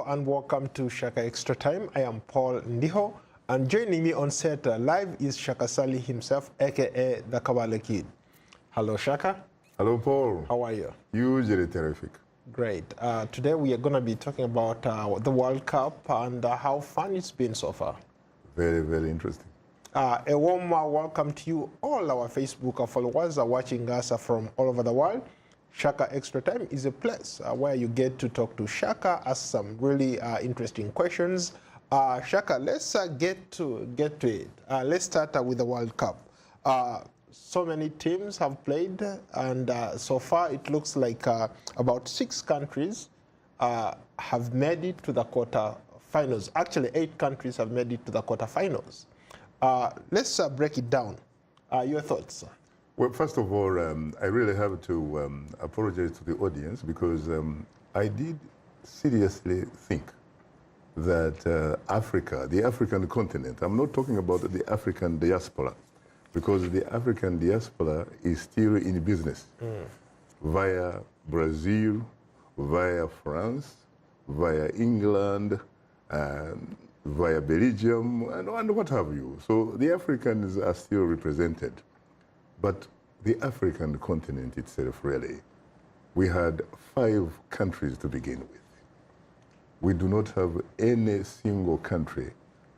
Hello and welcome to Shaka Extra Time. I am Paul Ndiho, and joining me on set live is Shaka Sali himself, aka the Kabale Kid. Hello, Shaka. Hello, Paul. How are you? Usually terrific. Great. Today we are going to be talking about the World Cup and how fun it's been so far. Very, very interesting. A warm welcome to you, all our Facebook followers are watching us from all over the world. Shaka Extra Time is a place where you get to talk to Shaka, ask some really interesting questions. Shaka, let's get to it. Let's start with the World Cup. So many teams have played, and so far it looks like about 6 countries have made it to the quarterfinals. Actually, 8 countries have made it to the quarterfinals. Let's break it down. Your thoughts? Well, first of all, I really have to apologize to the audience because I did seriously think that Africa, the African continent, I'm not talking about the African diaspora, because the African diaspora is still in business via Brazil, via France, via England, via Belgium, and what have you. So the Africans are still represented. But the African continent itself, really, we had 5 countries to begin with. We do not have any single country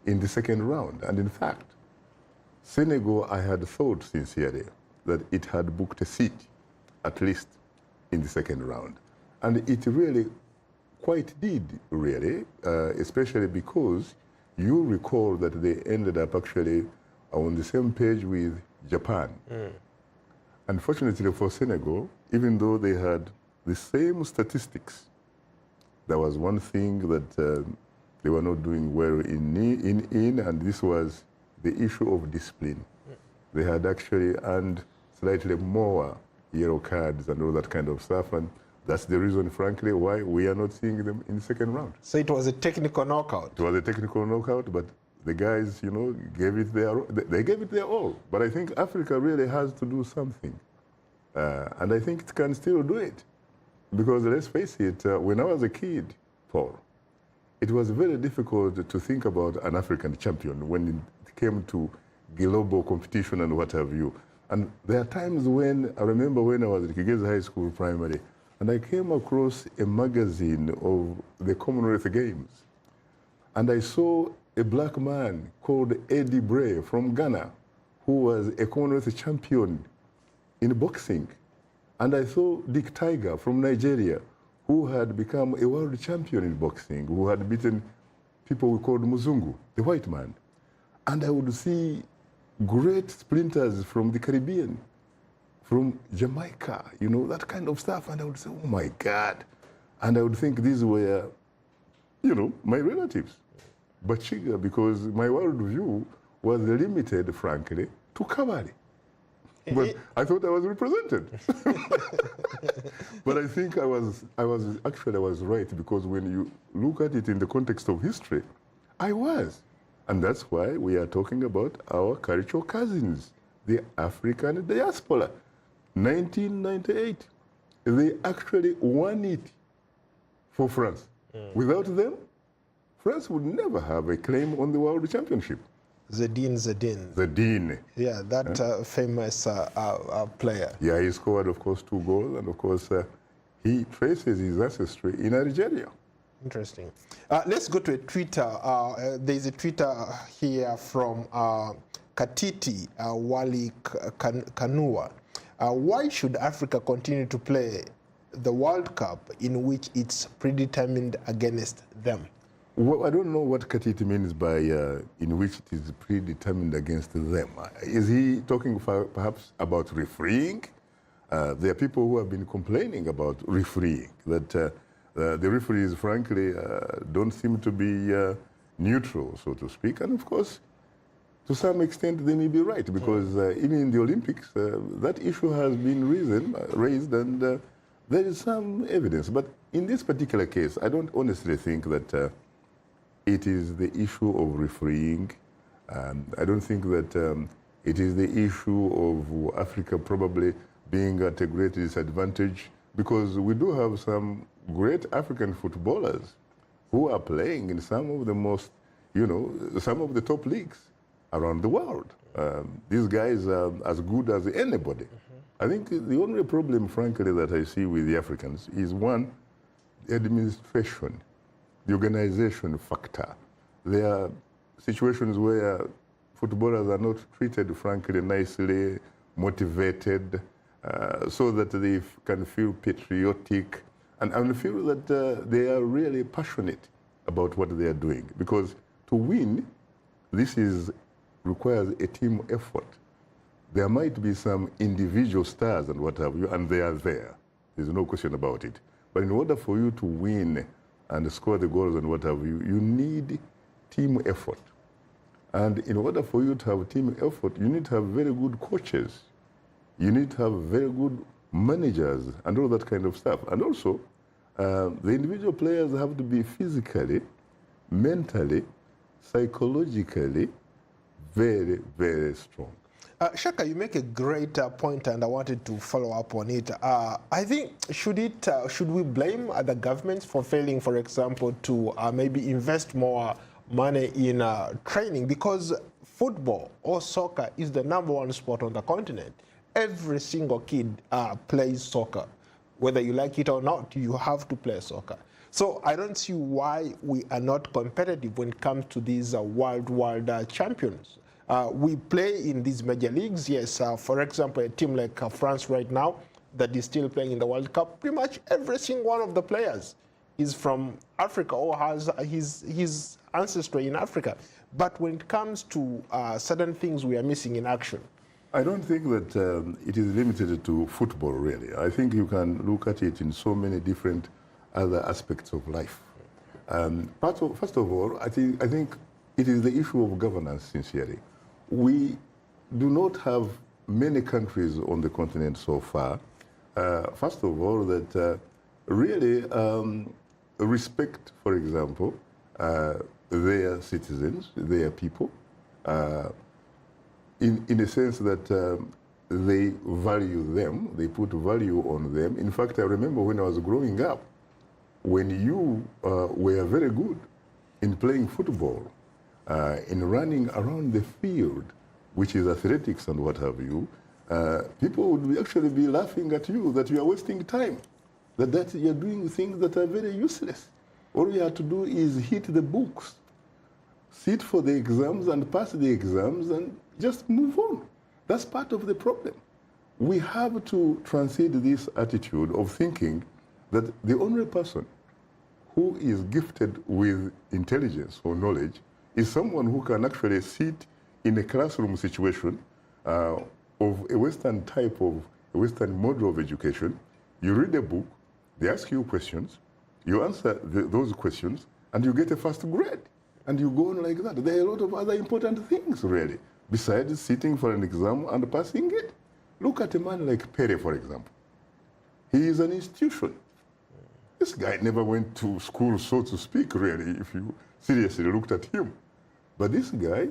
in the second round. And in fact, Senegal, I had thought sincerely that it had booked a seat, at least in the second round. And it really quite did, really, especially because you recall that they ended up actually on the same page with Japan. Unfortunately for Senegal, even though they had the same statistics, there was one thing that they were not doing well in, and this was the issue of discipline. They had actually earned slightly more yellow cards and all that kind of stuff, and that's the reason, frankly, why we are not seeing them in the second round. So it was a technical knockout? It was a technical knockout, but the guys, you know, gave it they gave it their all. But I think Africa really has to do something. And I think it can still do it. Because let's face it, when I was a kid, Paul, it was very difficult to think about an African champion when it came to global competition and what have you. And there are times when, I remember when I was at Kigezi High School primary, and I came across a magazine of the Commonwealth Games. And I saw a black man called Eddie Bray from Ghana, who was a Commonwealth champion in boxing. And I saw Dick Tiger from Nigeria, who had become a world champion in boxing, who had beaten people we called Muzungu, the white man. And I would see great sprinters from the Caribbean, from Jamaica, you know, that kind of stuff. And I would say, oh my God. And I would think these were, you know, my relatives. But Chiga, because my worldview was limited, frankly, to Kabale. But I thought I was represented. But I think I was right, because when you look at it in the context of history, I was. And that's why we are talking about our cultural cousins, the African diaspora. 1998, they actually won it for France. Without them, France would never have a claim on the world championship. Zidane. Yeah, that famous player. Yeah, he scored, of course, 2 goals, and of course, he traces his ancestry in Algeria. Interesting. Let's go to a Twitter. There's a Twitter here from Katiti Wali Kanua. Why should Africa continue to play the World Cup in which it's predetermined against them? Well, I don't know what Katiti means by in which it is predetermined against them. Is he talking perhaps about refereeing? There are people who have been complaining about refereeing, that the referees, frankly, don't seem to be neutral, so to speak. And of course, to some extent, they may be right, because even in the Olympics, that issue has been raised, and there is some evidence. But in this particular case, I don't honestly think that it is the issue of refereeing. I don't think that it is the issue of Africa probably being at a great disadvantage, because we do have some great African footballers who are playing in some of the most, some of the top leagues around the world. These guys are as good as anybody. I think the only problem, frankly, that I see with the Africans is one, the administration, the organization factor. There are situations where footballers are not treated, frankly, nicely, motivated, so that they can feel patriotic and feel that they are really passionate about what they are doing. Because to win, this requires a team effort. There might be some individual stars and what have you, and they are there. There's no question about it. But in order for you to win and score the goals and what have you, you need team effort. And in order for you to have team effort, you need to have very good coaches. You need to have very good managers and all that kind of stuff. And also, the individual players have to be physically, mentally, psychologically very, very strong. Shaka, you make a great point, and I wanted to follow up on it. I think, should we blame the governments for failing, for example, to maybe invest more money in training? Because football or soccer is the #1 sport on the continent. Every single kid plays soccer. Whether you like it or not, you have to play soccer. So I don't see why we are not competitive when it comes to these world champions. We play in these major leagues, yes. For example, a team like France right now that is still playing in the World Cup, pretty much every single one of the players is from Africa or has his ancestry in Africa. But when it comes to certain things, we are missing in action. I don't think that it is limited to football, really. I think you can look at it in so many different other aspects of life. First of all, I think it is the issue of governance, sincerely. We do not have many countries on the continent so far. First of all, that really respect, for example, their citizens, their people, in a sense that they value them, they put value on them. In fact, I remember when I was growing up, when you were very good in playing football, in running around the field, which is athletics and what have you, people would actually be laughing at you that you are wasting time, that you are doing things that are very useless. All you have to do is hit the books, sit for the exams and pass the exams and just move on. That's part of the problem. We have to transcend this attitude of thinking that the only person who is gifted with intelligence or knowledge is someone who can actually sit in a classroom situation of a Western type of, a Western model of education. You read a book, they ask you questions, you answer those questions, and you get a first grade. And you go on like that. There are a lot of other important things, really, besides sitting for an exam and passing it. Look at a man like Pele, for example. He is an institution. This guy never went to school, so to speak, really, if you seriously looked at him. But this guy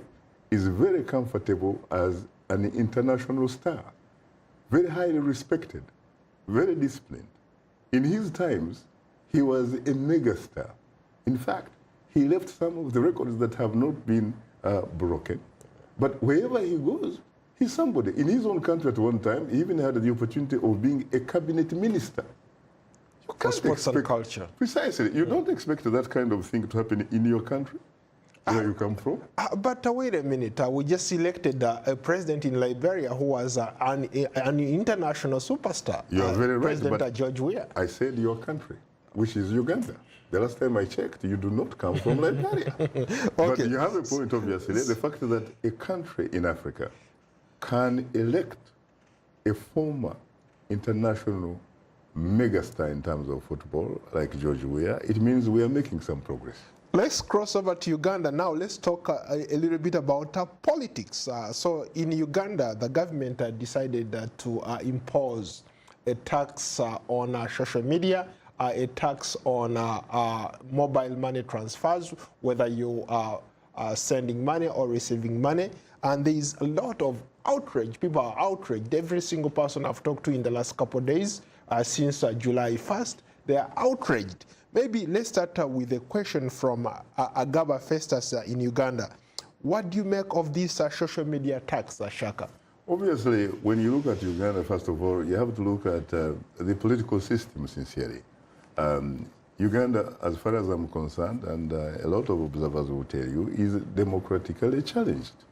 is very comfortable as an international star, very highly respected, very disciplined. In his times, he was a megastar. In fact, he left some of the records that have not been broken. But wherever he goes, he's somebody. In his own country at one time, he even had the opportunity of being a cabinet minister. For sports and culture. Precisely. You don't expect that kind of thing to happen in your country, where you come from. But wait a minute. We just elected a president in Liberia who was an international superstar. You are very right. President George Weah. I said your country, which is Uganda. The last time I checked, you do not come from Liberia. Okay. But you have a point, obviously. The fact that a country in Africa can elect a former international megastar in terms of football, like George Weah, it means we are making some progress. Let's cross over to Uganda now. Let's talk a little bit about politics. So in Uganda, the government decided to impose a tax on social media, a tax on mobile money transfers, whether you are sending money or receiving money. And there is a lot of outrage. People are outraged. Every single person I've talked to in the last couple of days, since July 1st, they are outraged. Maybe let's start with a question from Agaba Festus in Uganda. What do you make of these social media attacks, Shaka? Obviously, when you look at Uganda, first of all, you have to look at the political system sincerely. Uganda, as far as I'm concerned, and a lot of observers will tell you, is democratically challenged.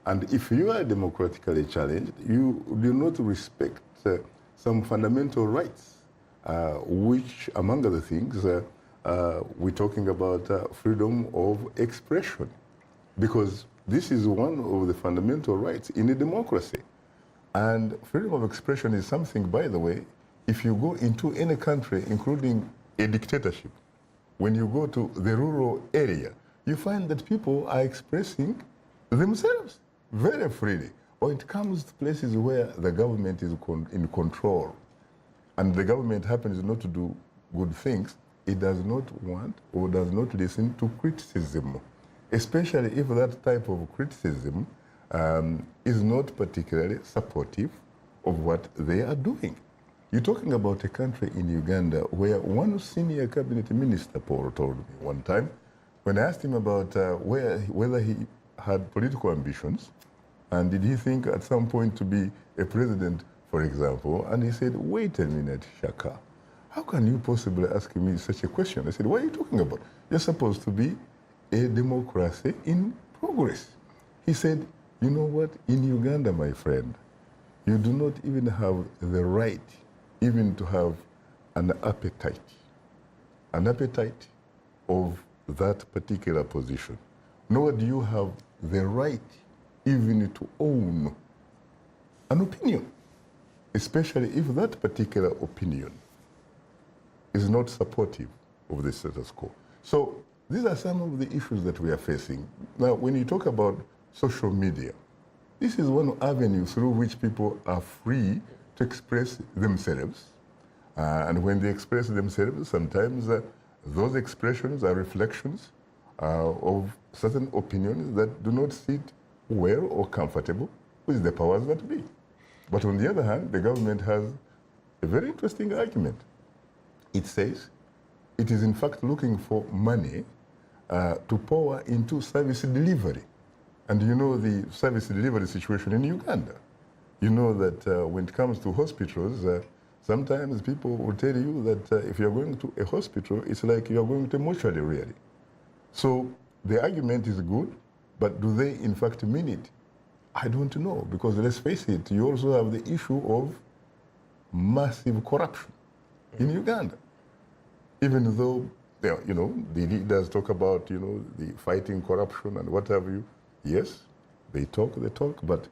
And if you are democratically challenged, you do not respect some fundamental rights, which, among other things, we're talking about freedom of expression, because this is one of the fundamental rights in a democracy. And freedom of expression is something, by the way, if you go into any country, including a dictatorship, when you go to the rural area, you find that people are expressing themselves very freely. Or it comes to places where the government is in control, and the government happens not to do good things, it does not want or does not listen to criticism, especially if that type of criticism is not particularly supportive of what they are doing. You're talking about a country in Uganda where one senior cabinet minister, Paul, told me one time, when I asked him about whether he had political ambitions, and did he think at some point to be a president, for example, and he said, wait a minute, Shaka, how can you possibly ask me such a question? I said, what are you talking about? You're supposed to be a democracy in progress. He said, you know what, in Uganda, my friend, you do not even have the right even to have an appetite of that particular position, nor do you have the right even to own an opinion, especially if that particular opinion is not supportive of the status quo. So these are some of the issues that we are facing. Now, when you talk about social media, this is one avenue through which people are free to express themselves. And when they express themselves, sometimes those expressions are reflections of certain opinions that do not sit well or comfortable with the powers that be. But on the other hand, the government has a very interesting argument. It says it is in fact looking for money to pour into service delivery. And you know the service delivery situation in Uganda. You know that when it comes to hospitals, sometimes people will tell you that if you're going to a hospital, it's like you're going to a mortuary, really. So the argument is good, but do they in fact mean it? I don't know, because let's face it, you also have the issue of massive corruption in Uganda. Even though, you know, the leaders talk about, you know, the fighting corruption and what have you. Yes, they talk the talk, but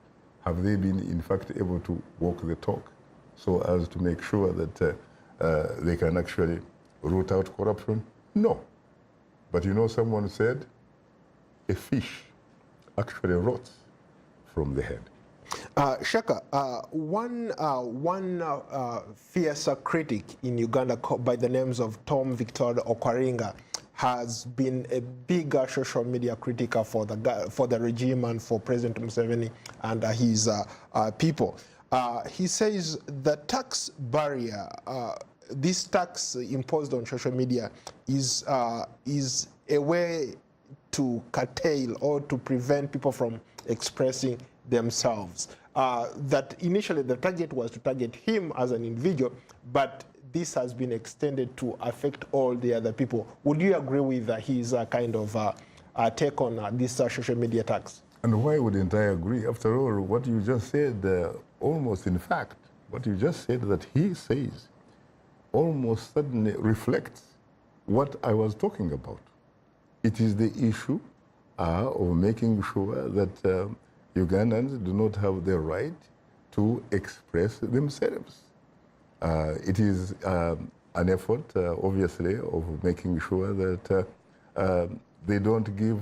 have they been in fact able to walk the talk so as to make sure that they can actually root out corruption? No. But you know, someone said, a fish actually rots from the head. Shaka, one fierce critic in Uganda by the names of Tom Victor Okwaringa has been a bigger social media critic for the regime and for President Museveni and his people. He says the tax barrier, this tax imposed on social media is a way to curtail or to prevent people from expressing themselves. That initially the target was to target him as an individual, but this has been extended to affect all the other people. Would you agree with his kind of take on this social media tax? And why wouldn't I agree? After all, what you just said, almost in fact, what you just said that he says almost suddenly reflects what I was talking about. It is the issue of making sure that Ugandans do not have the right to express themselves. It is an effort, obviously, of making sure that they don't give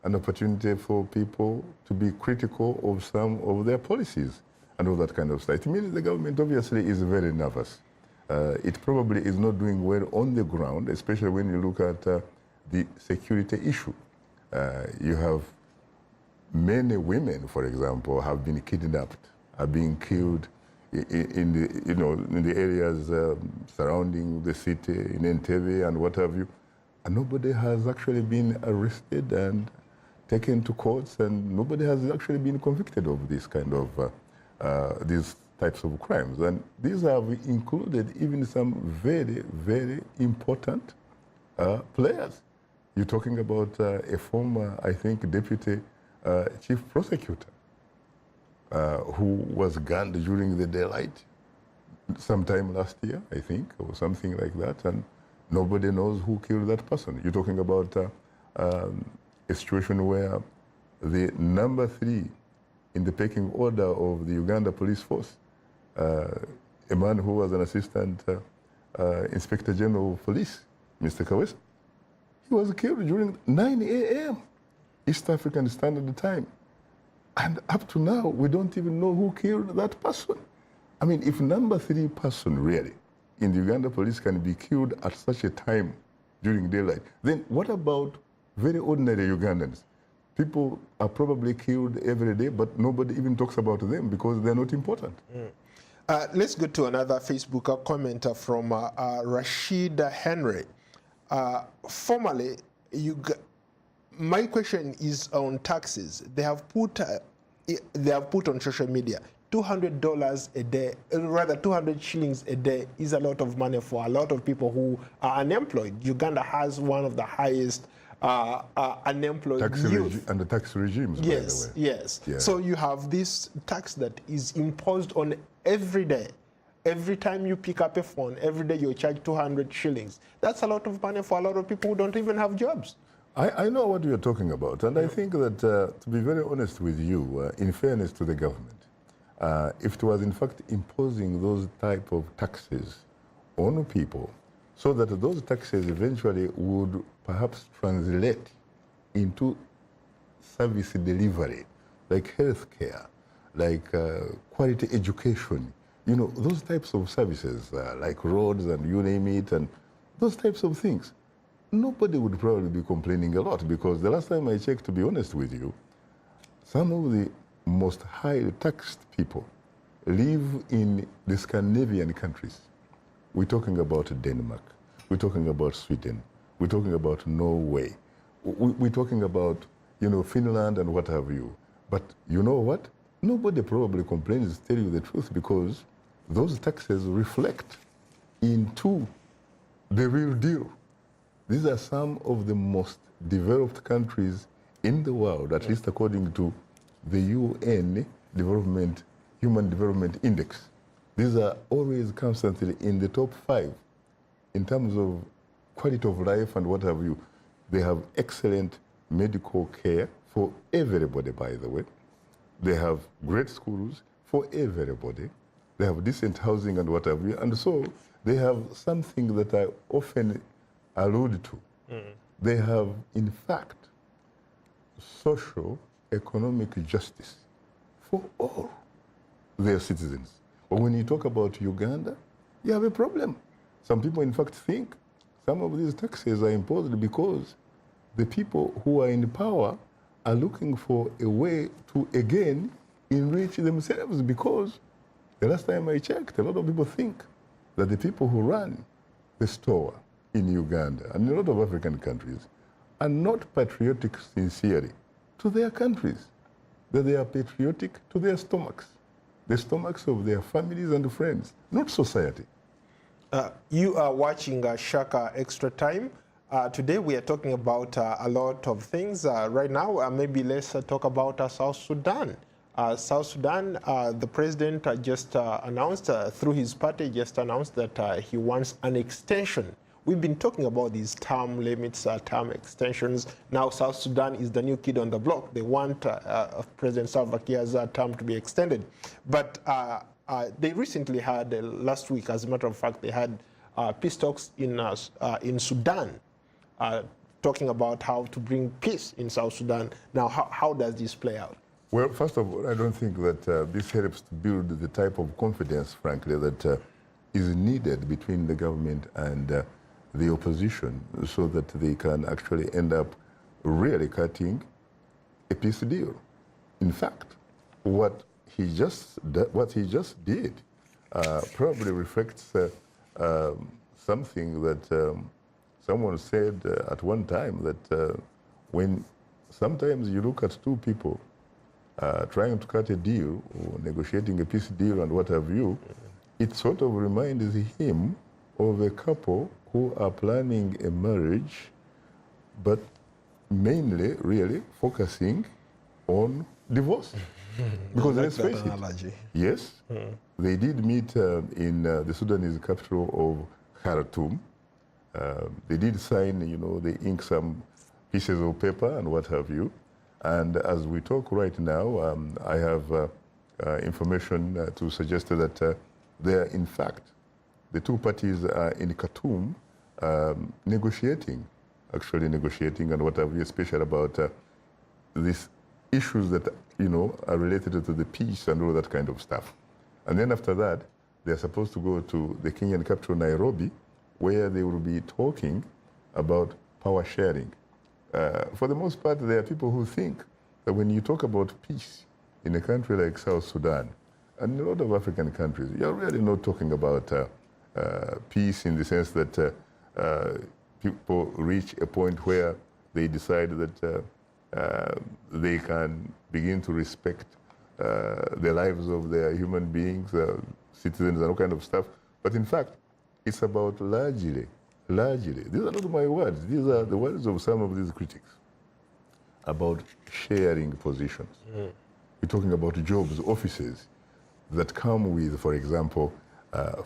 an opportunity for people to be critical of some of their policies and all that kind of stuff. It means the government obviously is very nervous. It probably is not doing well on the ground, especially when you look at the security issue. You have many women, for example, have been kidnapped, are being killed in the, in the areas surrounding the city, in Entebbe and what have you. And nobody has actually been arrested and taken to courts, and nobody has actually been convicted of this kind of, these types of crimes. And these have included even some very, very important players. You're talking about a former, I think, deputy chief prosecutor who was gunned during the daylight sometime last year, I think, or something like that, and nobody knows who killed that person. You're talking about a situation where the number 3 in the pecking order of the Uganda police force, a man who was an assistant inspector general of police, Mr. Kawesa, he was killed during 9 a.m. East African Standard Time. And up to now, we don't even know who killed that person. I mean, if number 3 person really in the Uganda police can be killed at such a time during daylight, then what about very ordinary Ugandans? People are probably killed every day, but nobody even talks about them because they're not important. Let's go to another Facebook commenter from Rashid Henry. Formerly, my question is on taxes. They have put on social media $200 a day, rather 200 shillings a day is a lot of money for a lot of people who are unemployed. Uganda has one of the highest unemployed youth. And the tax regimes, yes, by the way. Yes. Yeah. So you have this tax that is imposed on every day. Every time you pick up a phone, every day you charge 200 shillings. That's a lot of money for a lot of people who don't even have jobs. I know what you're talking about, and I think that, to be very honest with you, in fairness to the government, if it was in fact imposing those type of taxes on people, so that those taxes eventually would perhaps translate into service delivery, like healthcare, like quality education, those types of services, like roads and you name it, and those types of things, nobody would probably be complaining a lot, because the last time I checked, to be honest with you, some of the most highly taxed people live in the Scandinavian countries. We're talking about Denmark, we're talking about Sweden, we're talking about Norway, we're talking about, Finland and what have you. But you know what? Nobody probably complains, to tell you the truth, because those taxes reflect into the real deal. These are some of the most developed countries in the world, at least according to the UN Human Development Index. These are always constantly in the top 5 in terms of quality of life and what have you. They have excellent medical care for everybody, by the way. They have great schools for everybody. They have decent housing and what have you. And so they have something that I often allude to. They have, in fact, social, economic justice for all their citizens. But when you talk about Uganda, you have a problem. Some people, in fact, think some of these taxes are imposed because the people who are in power are looking for a way to, again, enrich themselves, because the last time I checked, a lot of people think that the people who run the store in Uganda and in a lot of African countries are not patriotic sincerely to their countries, that they are patriotic to their stomachs, the stomachs of their families and friends, not society. You are watching Shaka Extra Time. Today we are talking about a lot of things. Right now, maybe let's talk about South Sudan. South Sudan, the president just announced, through his party, just announced that he wants an extension. We've been talking about these term limits, term extensions. Now South Sudan is the new kid on the block. They want President Salva Kiir's term to be extended. But they recently had, last week, as a matter of fact, they had peace talks in Sudan, talking about how to bring peace in South Sudan. Now, how does this play out? Well, first of all, I don't think that this helps to build the type of confidence, frankly, that is needed between the government and the opposition, so that they can actually end up really cutting a peace deal. In fact, what he just did probably reflects something that someone said at one time, that when sometimes you look at two people trying to cut a deal or negotiating a peace deal and what have you, it sort of reminds him of a couple who are planning a marriage, but mainly, really, focusing on divorce. Because let's face it, yes, they did meet in the Sudanese capital of Khartoum. They did sign, they ink some pieces of paper and what have you. And as we talk right now, I have information to suggest that they are, in fact, the two parties are in Khartoum negotiating and what have you, especially about these issues that, are related to the peace and all that kind of stuff. And then after that, they're supposed to go to the Kenyan capital, Nairobi, where they will be talking about power sharing. For the most part, there are people who think that when you talk about peace in a country like South Sudan, and a lot of African countries, you're really not talking about peace in the sense that people reach a point where they decide that they can begin to respect the lives of their human beings, citizens, and all kind of stuff. But in fact, it's about largely, these are not my words, these are the words of some of these critics, about sharing positions. We're talking about jobs, offices that come with, for example,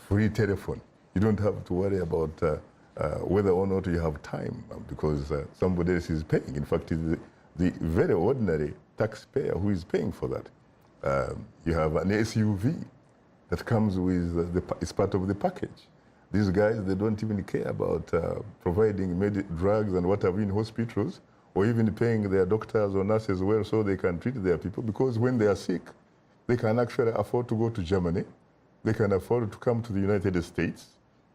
free telephone. You don't have to worry about whether or not you have time because somebody else is paying. In fact, it's the very ordinary taxpayer who is paying for that. You have an SUV that comes with, it's part of the package. These guys, they don't even care about providing drugs and what have you in hospitals, or even paying their doctors or nurses well so they can treat their people, because when they are sick, they can actually afford to go to Germany, they can afford to come to the United States,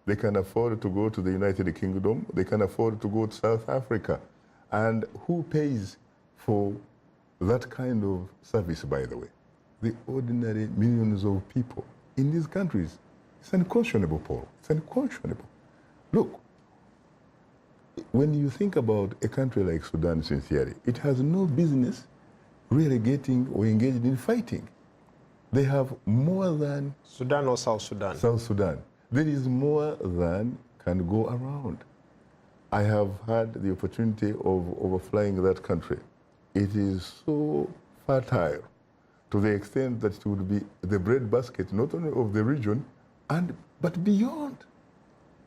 they can afford to go to the United Kingdom, they can afford to go to South Africa. And who pays for that kind of service, by the way? The ordinary millions of people in these countries. It's unconscionable, Paul. It's unconscionable. Look, when you think about a country like Sudan, sincerely, it has no business really getting or engaged in fighting. They have more than... Sudan or South Sudan? South Sudan. There is more than can go around. I have had the opportunity of overflying that country. It is so fertile to the extent that it would be the breadbasket not only of the region, but beyond.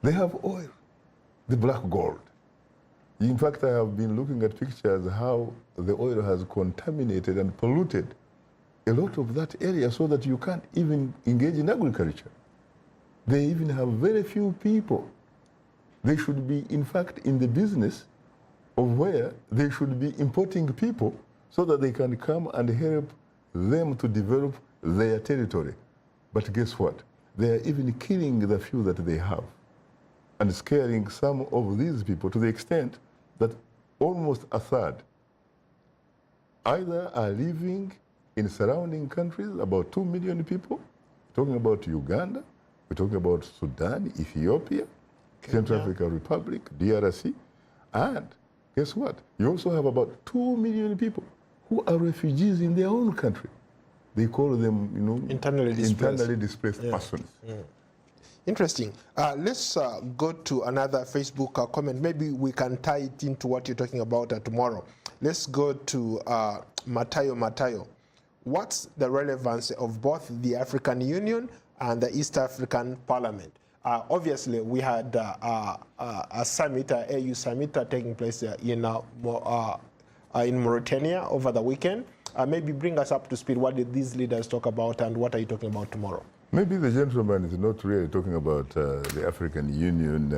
They have oil, the black gold. In fact, I have been looking at pictures how the oil has contaminated and polluted a lot of that area so that you can't even engage in agriculture. They even have very few people. They should be, in fact, in the business of where they should be importing people so that they can come and help them to develop their territory. But guess what? They are even killing the few that they have and scaring some of these people to the extent that almost a third either are living in surrounding countries, about 2 million people. We're talking about Uganda, we're talking about Sudan, Ethiopia, Kenya, Central African Republic, DRC, and guess what? You also have about 2 million people who are refugees in their own country. They call them, internally displaced persons. Interesting. Let's go to another Facebook comment. Maybe we can tie it into what you're talking about tomorrow. Let's go to Matayo. What's the relevance of both the African Union and the East African Parliament? Obviously, we had a summit, AU summit, taking place in Mauritania over the weekend. Maybe bring us up to speed. What did these leaders talk about, and what are you talking about tomorrow? Maybe the gentleman is not really talking about the African Union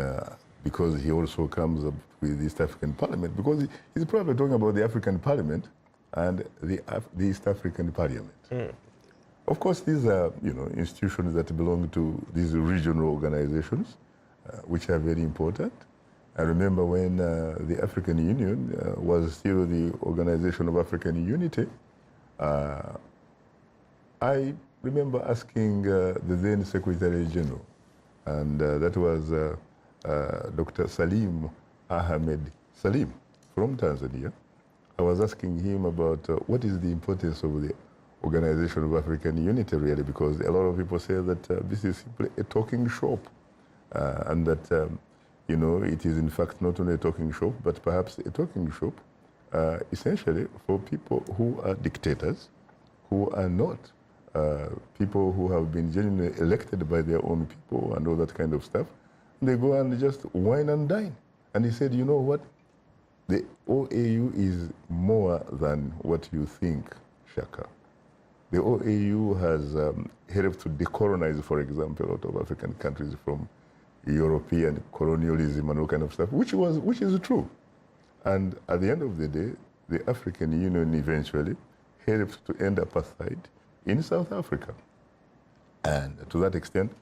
because he also comes up with the East African Parliament, because he's probably talking about the African Parliament and the East African Parliament. Of course, these are institutions that belong to these regional organizations, which are very important. I remember when the African Union was still the Organization of African Unity, I remember asking the then Secretary General, and that was Dr. Salim Ahmed Salim from Tanzania. I was asking him about what is the importance of the Organization of African Unity, really, because a lot of people say that this is simply a talking shop, and that, you know, it is in fact not only a talking shop, but perhaps a talking shop essentially for people who are dictators, who are not people who have been genuinely elected by their own people and all that kind of stuff. They go and just wine and dine. And he said, you know what? The OAU is more than what you think, Shaka. The OAU has helped to decolonize, for example, a lot of African countries from European colonialism and all kind of stuff, which is true. And at the end of the day, the African Union eventually helped to end apartheid in South Africa. And to that extent,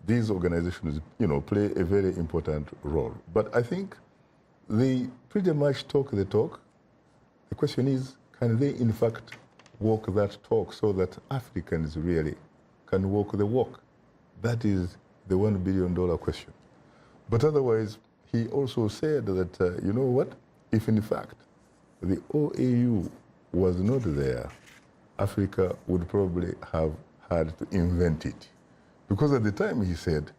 these organizations, you know, play a very important role. But I think they pretty much talk the talk. The question is, can they in fact walk that talk so that Africans really can walk the walk? That is the $1 billion question. But otherwise, he also said that, you know what, if in fact the OAU was not there, Africa would probably have had to invent it. Because at the time he said,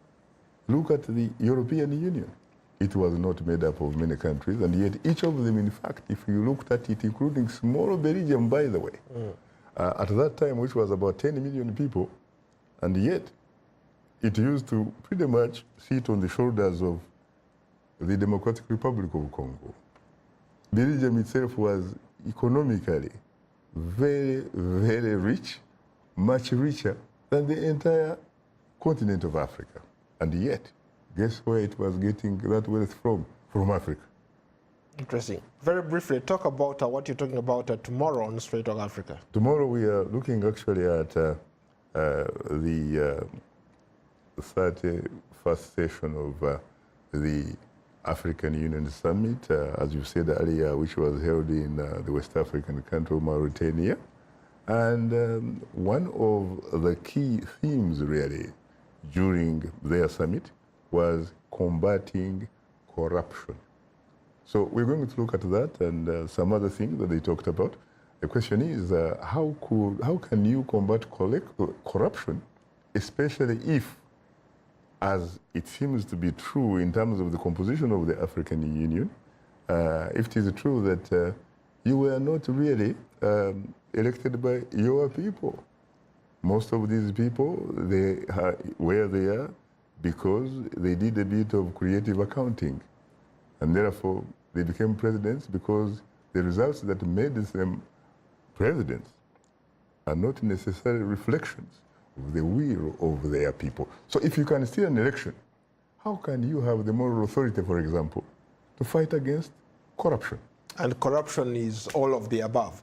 look at the European Union. It was not made up of many countries, and yet each of them, in fact, if you looked at it, including small Belgium, by the way, at that time, which was about 10 million people, and yet it used to pretty much sit on the shoulders of the Democratic Republic of Congo. Belgium itself was economically very, very rich, much richer than the entire continent of Africa. And yet, guess where it was getting that wealth from? From Africa. Interesting. Very briefly, talk about what you're talking about tomorrow on Straight Talk Africa. Tomorrow we are looking actually at the 31st session of the African Union Summit, as you said earlier, which was held in the West African country of Mauritania. And one of the key themes, really, during their summit was combating corruption. So we're going to look at that and some other things that they talked about. The question is, how can you combat corruption, especially if, as it seems to be true in terms of the composition of the African Union, if it is true that you were not really elected by your people. Most of these people, they are where they are because they did a bit of creative accounting. And therefore, they became presidents because the results that made them presidents are not necessarily reflections of the will of their people. So if you can steal an election, how can you have the moral authority, for example, to fight against corruption? And corruption is all of the above.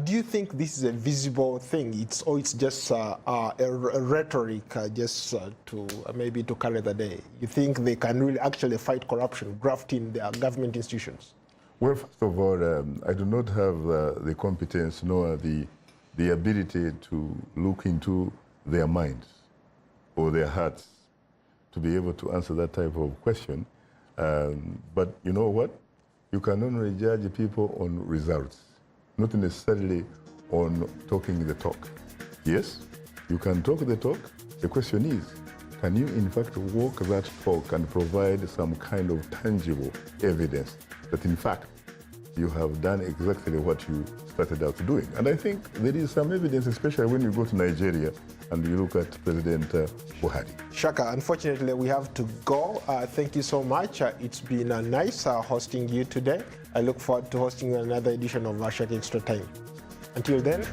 Do you think this is a visible thing? It's just a rhetoric just to maybe to carry the day? You think they can really actually fight corruption, graft in their government institutions? Well, first of all, I do not have the competence nor the ability to look into their minds or their hearts to be able to answer that type of question. But you know what? You can only judge people on results, not necessarily on talking the talk. Yes, you can talk the talk. The question is, can you in fact walk that talk and provide some kind of tangible evidence that in fact you have done exactly what you started out doing? And I think there is some evidence, especially when you go to Nigeria and you look at President Buhari. Shaka, unfortunately, we have to go. Thank you so much. It's been nice hosting you today. I look forward to hosting another edition of Shaka Extra Time. Until then.